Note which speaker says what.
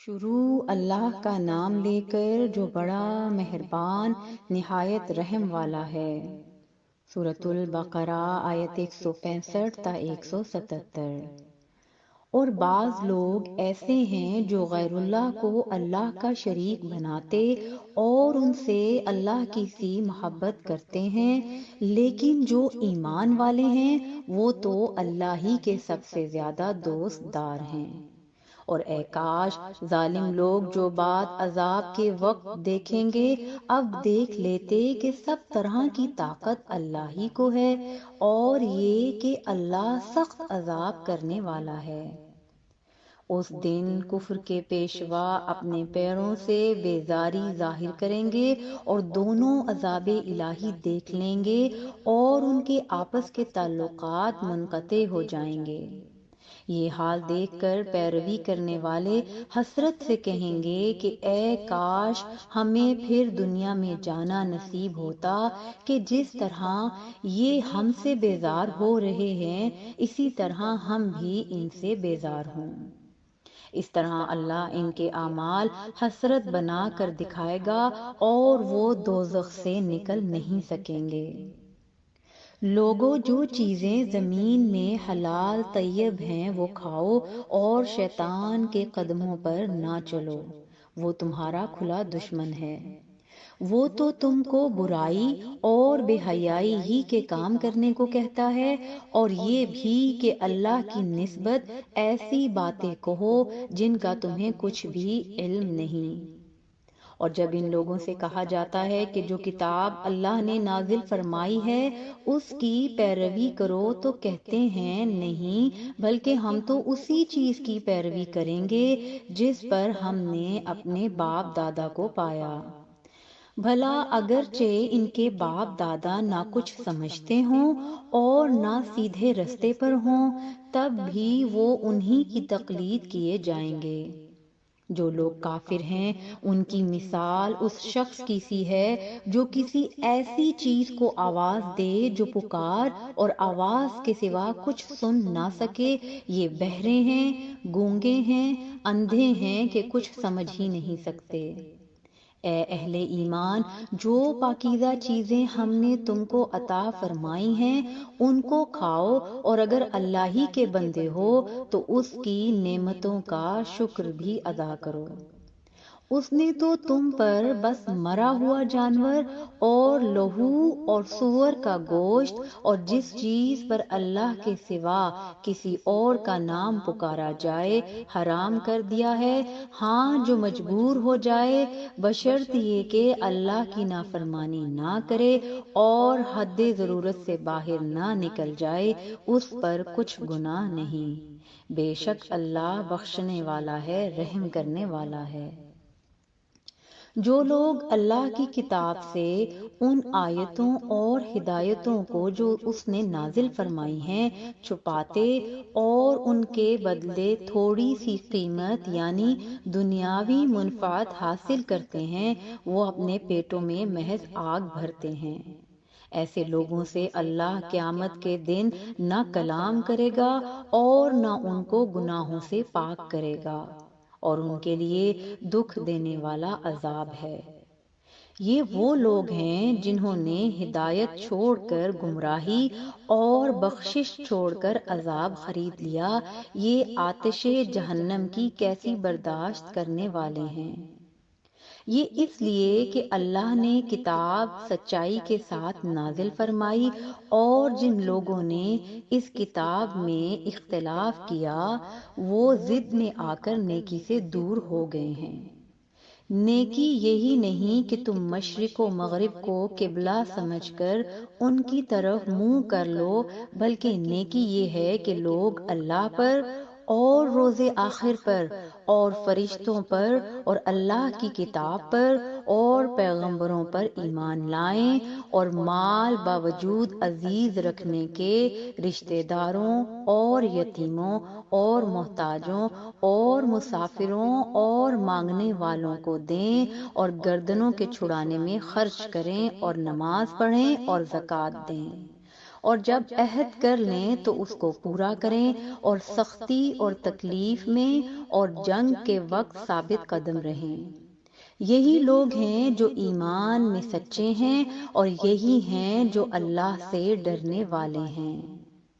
Speaker 1: شروع اللہ کا نام لے کر جو بڑا مہربان نہایت رحم والا ہے۔ سورۃ البقرہ آیت 165 تا 177۔ اور بعض لوگ ایسے ہیں جو غیر اللہ کو اللہ کا شریک بناتے اور ان سے اللہ کی سی محبت کرتے ہیں، لیکن جو ایمان والے ہیں وہ تو اللہ ہی کے سب سے زیادہ دوست دار ہیں۔ اور اے کاش ظالم لوگ جو بات عذاب کے وقت دیکھیں گے اب دیکھ لیتے کہ سب طرح کی طاقت اللہ ہی کو ہے، اور یہ کہ اللہ سخت عذاب کرنے والا ہے۔ اس دن کفر کے پیشوا اپنے پیروں سے بیزاری ظاہر کریں گے اور دونوں عذاب الہی دیکھ لیں گے اور ان کے آپس کے تعلقات منقطع ہو جائیں گے۔ یہ حال دیکھ کر پیروی کرنے والے حسرت سے کہیں گے کہ اے کاش ہمیں پھر دنیا میں جانا نصیب ہوتا کہ جس طرح یہ ہم سے بیزار ہو رہے ہیں اسی طرح ہم بھی ان سے بیزار ہوں۔ اس طرح اللہ ان کے اعمال حسرت بنا کر دکھائے گا اور وہ دوزخ سے نکل نہیں سکیں گے۔ لوگوں جو چیزیں زمین میں حلال طیب ہیں وہ کھاؤ اور شیطان کے قدموں پر نہ چلو، وہ تمہارا کھلا دشمن ہے۔ وہ تو تم کو برائی اور بے حیائی ہی کے کام کرنے کو کہتا ہے، اور یہ بھی کہ اللہ کی نسبت ایسی باتیں کہو جن کا تمہیں کچھ بھی علم نہیں۔ اور جب ان لوگوں سے کہا جاتا ہے کہ جو کتاب اللہ نے نازل فرمائی ہے اس کی پیروی کرو تو کہتے ہیں نہیں، بلکہ ہم تو اسی چیز کی پیروی کریں گے جس پر ہم نے اپنے باپ دادا کو پایا۔ بھلا اگرچہ ان کے باپ دادا نہ کچھ سمجھتے ہوں اور نہ سیدھے رستے پر ہوں، تب بھی وہ انہی کی تقلید کیے جائیں گے۔ جو لوگ کافر ہیں ان کی مثال اس شخص کی سی ہے جو کسی ایسی چیز کو آواز دے جو پکار اور آواز کے سوا کچھ سن نہ سکے۔ یہ بہرے ہیں، گونگے ہیں، اندھے ہیں کہ کچھ سمجھ ہی نہیں سکتے۔ اے اہل ایمان، جو پاکیزہ چیزیں ہم نے تم کو عطا فرمائی ہیں ان کو کھاؤ، اور اگر اللہ ہی کے بندے ہو تو اس کی نعمتوں کا شکر بھی ادا کرو۔ اس نے تو تم پر بس مرا ہوا جانور اور لہو اور سور کا گوشت اور جس چیز پر اللہ کے سوا کسی اور کا نام پکارا جائے حرام کر دیا ہے، ہاں جو مجبور ہو جائے بشرط یہ کہ اللہ کی نافرمانی نہ کرے اور حد ضرورت سے باہر نہ نکل جائے، اس پر کچھ گناہ نہیں۔ بے شک اللہ بخشنے والا ہے، رحم کرنے والا ہے۔ جو لوگ اللہ کی کتاب سے ان آیتوں اور ہدایتوں کو جو اس نے نازل فرمائی ہیں چھپاتے اور ان کے بدلے تھوڑی سی قیمت یعنی دنیاوی منفعت حاصل کرتے ہیں، وہ اپنے پیٹوں میں محض آگ بھرتے ہیں۔ ایسے لوگوں سے اللہ قیامت کے دن نہ کلام کرے گا اور نہ ان کو گناہوں سے پاک کرے گا، اور ان کے لیے دکھ دینے والا عذاب ہے۔ یہ وہ لوگ ہیں جنہوں نے ہدایت چھوڑ کر گمراہی اور بخشش چھوڑ کر عذاب خرید لیا، یہ آتش جہنم کی کیسی برداشت کرنے والے ہیں۔ یہ اس لیے کہ اللہ نے کتاب سچائی کے ساتھ نازل فرمائی، اور جن لوگوں نے اس کتاب میں اختلاف کیا وہ ضد میں آ کر نیکی سے دور ہو گئے ہیں۔ نیکی یہی نہیں کہ تم مشرق و مغرب کو قبلہ سمجھ کر ان کی طرف منہ کر لو، بلکہ نیکی یہ ہے کہ لوگ اللہ پر اور روز آخر پر اور فرشتوں پر اور اللہ کی کتاب پر اور پیغمبروں پر ایمان لائیں، اور مال باوجود عزیز رکھنے کے رشتہ داروں اور یتیموں اور محتاجوں اور مسافروں اور مانگنے والوں کو دیں، اور گردنوں کے چھڑانے میں خرچ کریں اور نماز پڑھیں اور زکوٰۃ دیں۔ اور جب عہد کر لیں تو اس کو پورا کریں، اور سختی اور تکلیف میں اور جنگ کے وقت ثابت قدم رہیں۔ یہی لوگ ہیں جو ایمان میں سچے ہیں، اور یہی ہیں جو اللہ سے ڈرنے والے ہیں۔